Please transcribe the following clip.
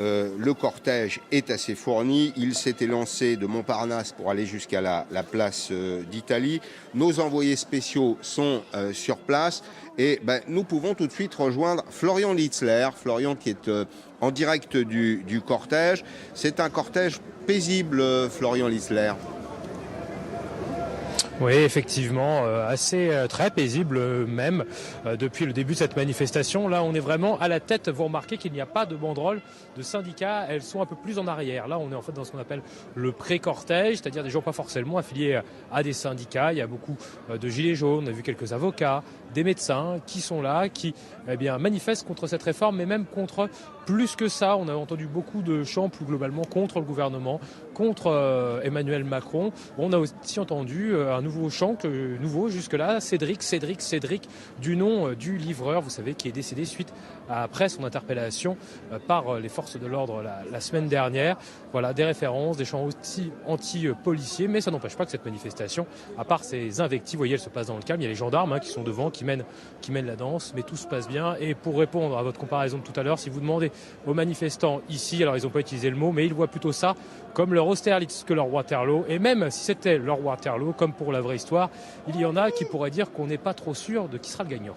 Le cortège est assez fourni. Il s'était lancé de Montparnasse pour aller jusqu'à la place d'Italie. Nos envoyés spéciaux sont sur place et nous pouvons tout de suite rejoindre Florian Litzler. Florian qui est en direct du cortège. C'est un cortège paisible, Florian Litzler. Oui, effectivement, très paisible même depuis le début de cette manifestation. Là, on est vraiment à la tête. Vous remarquez qu'il n'y a pas de banderoles de syndicats. Elles sont un peu plus en arrière. Là, on est en fait dans ce qu'on appelle le pré-cortège, c'est-à-dire des gens pas forcément affiliés à des syndicats. Il y a beaucoup de gilets jaunes. On a vu quelques avocats, des médecins qui sont là, qui manifestent contre cette réforme, mais même contre plus que ça. On a entendu beaucoup de chants plus globalement contre le gouvernement, contre Emmanuel Macron. On a aussi entendu un nouveau chant, nouveau jusque-là, Cédric, du nom du livreur, vous savez, qui est décédé après son interpellation par les forces de l'ordre la semaine dernière. Voilà, des références, des chants aussi anti-policiers, mais ça n'empêche pas que cette manifestation, à part ces invectives, vous voyez, elle se passe dans le calme. Il y a les gendarmes qui sont devant, qui mènent la danse, mais tout se passe bien. Et pour répondre à votre comparaison de tout à l'heure, si vous demandez aux manifestants ici, alors ils n'ont pas utilisé le mot, mais ils voient plutôt ça comme leur Austerlitz que leur Waterloo. Et même si c'était leur Waterloo, comme pour la vraie histoire, il y en a qui pourraient dire qu'on n'est pas trop sûr de qui sera le gagnant.